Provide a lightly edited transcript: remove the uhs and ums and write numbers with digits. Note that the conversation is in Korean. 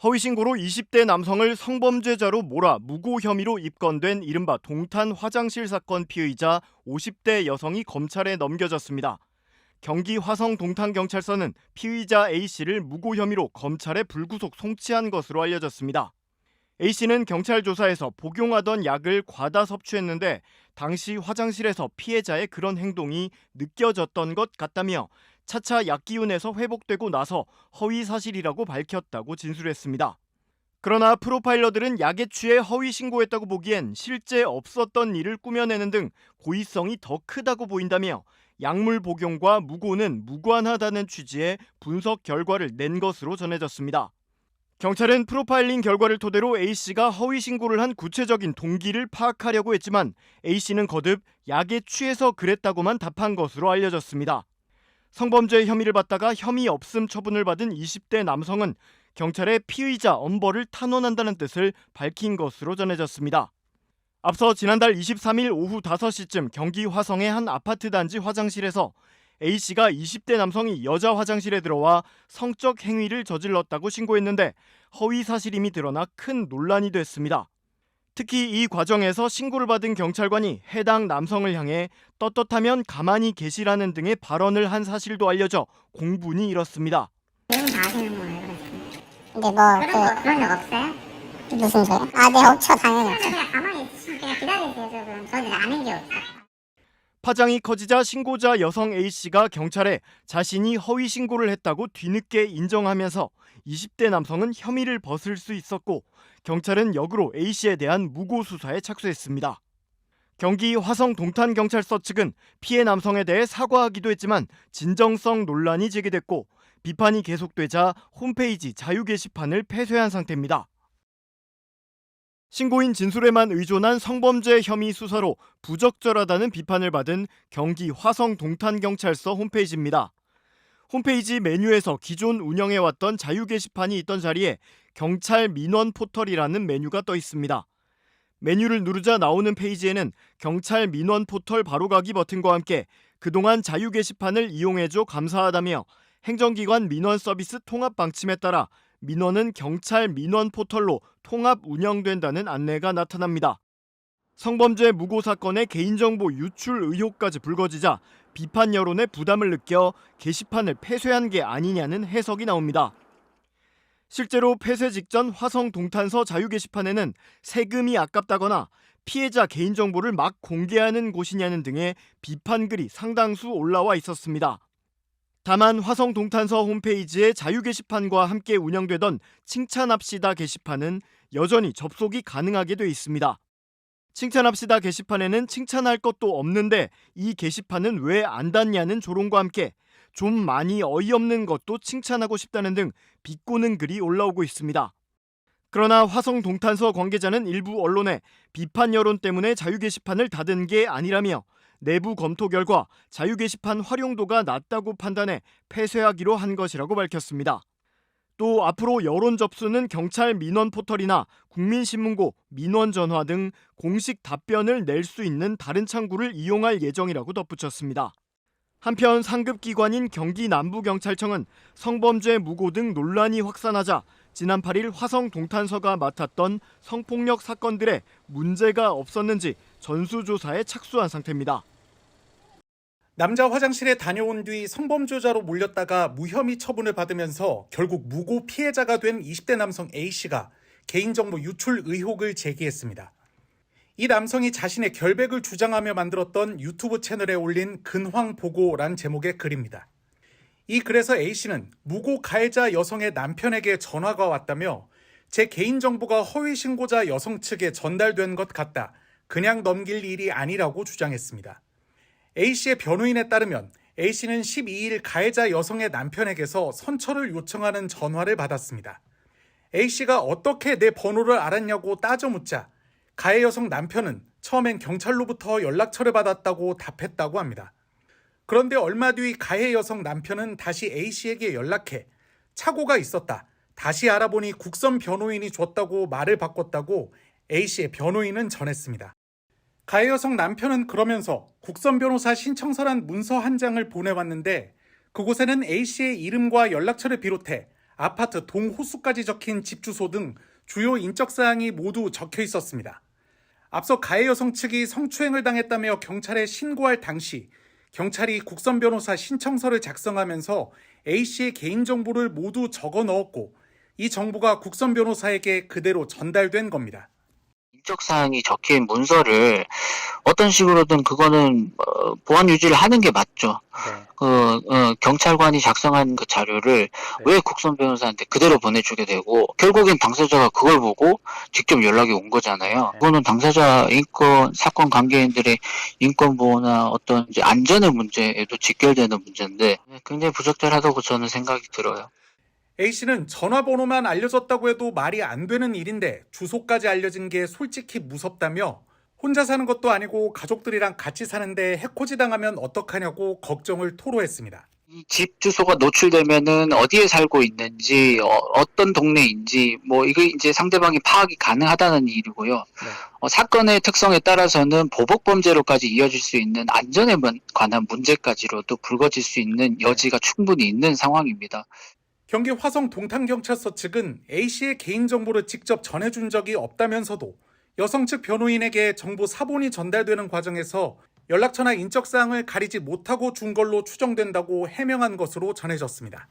허위신고로 20대 남성을 성범죄자로 몰아 무고 혐의로 입건된 이른바 동탄 화장실 사건 피의자 50대 여성이 검찰에 넘겨졌습니다. 경기 화성 동탄경찰서는 피의자 A씨를 무고 혐의로 검찰에 불구속 송치한 것으로 알려졌습니다. A씨는 경찰 조사에서 복용하던 약을 과다 섭취했는데 당시 화장실에서 피해자의 그런 행동이 느껴졌던 것 같다며 차차 약 기운에서 회복되고 나서 허위 사실이라고 밝혔다고 진술했습니다. 그러나 프로파일러들은 약에 취해 허위 신고했다고 보기엔 실제 없었던 일을 꾸며내는 등 고의성이 더 크다고 보인다며 약물 복용과 무고는 무관하다는 취지의 분석 결과를 낸 것으로 전해졌습니다. 경찰은 프로파일링 결과를 토대로 A씨가 허위 신고를 한 구체적인 동기를 파악하려고 했지만 A씨는 거듭 약에 취해서 그랬다고만 답한 것으로 알려졌습니다. 성범죄 혐의를 받다가 혐의 없음 처분을 받은 20대 남성은 경찰에 피의자 엄벌을 탄원한다는 뜻을 밝힌 것으로 전해졌습니다. 앞서 지난달 23일 오후 5시쯤 경기 화성의 한 아파트 단지 화장실에서 A씨가 20대 남성이 여자 화장실에 들어와 성적 행위를 저질렀다고 신고했는데 허위 사실임이 드러나 큰 논란이 됐습니다. 특히 이 과정에서 신고를 받은 경찰관이 해당 남성을 향해 떳떳하면 가만히 계시라는 등의 발언을 한 사실도 알려져 공분이 일었습니다. 내용 다 아시는 거예요, 근데 그런 적 없어요? 무슨 소리? 네, 없죠. 당연히 없죠. 그냥 가만히 있으시면 그냥 기다리세요. 그럼 저는 아는 게 없어요. 파장이 커지자 신고자 여성 A씨가 경찰에 자신이 허위 신고를 했다고 뒤늦게 인정하면서 20대 남성은 혐의를 벗을 수 있었고 경찰은 역으로 A씨에 대한 무고 수사에 착수했습니다. 경기 화성 동탄경찰서 측은 피해 남성에 대해 사과하기도 했지만 진정성 논란이 제기됐고 비판이 계속되자 홈페이지 자유 게시판을 폐쇄한 상태입니다. 신고인 진술에만 의존한 성범죄 혐의 수사로 부적절하다는 비판을 받은 경기 화성 동탄경찰서 홈페이지입니다. 홈페이지 메뉴에서 기존 운영해왔던 자유 게시판이 있던 자리에 경찰 민원 포털이라는 메뉴가 떠 있습니다. 메뉴를 누르자 나오는 페이지에는 경찰 민원 포털 바로가기 버튼과 함께 그동안 자유 게시판을 이용해줘 감사하다며 행정기관 민원 서비스 통합 방침에 따라 민원은 경찰 민원 포털로 통합 운영된다는 안내가 나타납니다. 성범죄 무고 사건의 개인정보 유출 의혹까지 불거지자 비판 여론에 부담을 느껴 게시판을 폐쇄한 게 아니냐는 해석이 나옵니다. 실제로 폐쇄 직전 화성 동탄서 자유 게시판에는 세금이 아깝다거나 피해자 개인정보를 막 공개하는 곳이냐는 등의 비판글이 상당수 올라와 있었습니다. 다만 화성 동탄서 홈페이지의 자유 게시판과 함께 운영되던 칭찬합시다 게시판은 여전히 접속이 가능하게 돼 있습니다. 칭찬합시다 게시판에는 칭찬할 것도 없는데 이 게시판은 왜 안 닫냐는 조롱과 함께 좀 많이 어이없는 것도 칭찬하고 싶다는 등 비꼬는 글이 올라오고 있습니다. 그러나 화성 동탄서 관계자는 일부 언론에 비판 여론 때문에 자유 게시판을 닫은 게 아니라며 내부 검토 결과 자유 게시판 활용도가 낮다고 판단해 폐쇄하기로 한 것이라고 밝혔습니다. 또 앞으로 여론 접수는 경찰 민원 포털이나 국민신문고, 민원전화 등 공식 답변을 낼 수 있는 다른 창구를 이용할 예정이라고 덧붙였습니다. 한편 상급기관인 경기 남부경찰청은 성범죄 무고 등 논란이 확산하자 지난 8일 화성 동탄서가 맡았던 성폭력 사건들에 문제가 없었는지 전수조사에 착수한 상태입니다. 남자 화장실에 다녀온 뒤 성범죄자로 몰렸다가 무혐의 처분을 받으면서 결국 무고 피해자가 된 20대 남성 A씨가 개인정보 유출 의혹을 제기했습니다. 이 남성이 자신의 결백을 주장하며 만들었던 유튜브 채널에 올린 근황보고란 제목의 글입니다. 이 글에서 A씨는 무고 가해자 여성의 남편에게 전화가 왔다며 제 개인정보가 허위 신고자 여성 측에 전달된 것 같다. 그냥 넘길 일이 아니라고 주장했습니다. A씨의 변호인에 따르면 A씨는 12일 가해자 여성의 남편에게서 선처를 요청하는 전화를 받았습니다. A씨가 어떻게 내 번호를 알았냐고 따져 묻자 가해 여성 남편은 처음엔 경찰로부터 연락처를 받았다고 답했다고 합니다. 그런데 얼마 뒤 가해 여성 남편은 다시 A씨에게 연락해 착오가 있었다. 다시 알아보니 국선 변호인이 줬다고 말을 바꿨다고 A씨의 변호인은 전했습니다. 가해 여성 남편은 그러면서 국선 변호사 신청서란 문서 한 장을 보내왔는데 그곳에는 A씨의 이름과 연락처를 비롯해 아파트 동호수까지 적힌 집 주소 등 주요 인적사항이 모두 적혀 있었습니다. 앞서 가해 여성 측이 성추행을 당했다며 경찰에 신고할 당시 경찰이 국선 변호사 신청서를 작성하면서 A씨의 개인정보를 모두 적어 넣었고 이 정보가 국선 변호사에게 그대로 전달된 겁니다. 인적사항이 적힌 문서를 어떤 식으로든 그거는 보안 유지를 하는 게 맞죠. 경찰관이 작성한 그 자료를 왜 국선 변호사한테 그대로 보내주게 되고 결국엔 당사자가 그걸 보고 직접 연락이 온 거잖아요. 그거는 당사자 인권 사건 관계인들의 인권 보호나 어떤 이제 안전의 문제에도 직결되는 문제인데 굉장히 부적절하다고 저는 생각이 들어요. A씨는 전화번호만 알려줬다고 해도 말이 안 되는 일인데 주소까지 알려진 게 솔직히 무섭다며 혼자 사는 것도 아니고 가족들이랑 같이 사는데 해코지 당하면 어떡하냐고 걱정을 토로했습니다. 이 집 주소가 노출되면은 어디에 살고 있는지, 어떤 동네인지, 이게 이제 상대방이 파악이 가능하다는 일이고요. 사건의 특성에 따라서는 보복범죄로까지 이어질 수 있는 안전에 관한 문제까지로도 불거질 수 있는 여지가 충분히 있는 상황입니다. 경기 화성 동탄경찰서 측은 A씨의 개인정보를 직접 전해준 적이 없다면서도 여성 측 변호인에게 정보 사본이 전달되는 과정에서 연락처나 인적사항을 가리지 못하고 준 걸로 추정된다고 해명한 것으로 전해졌습니다.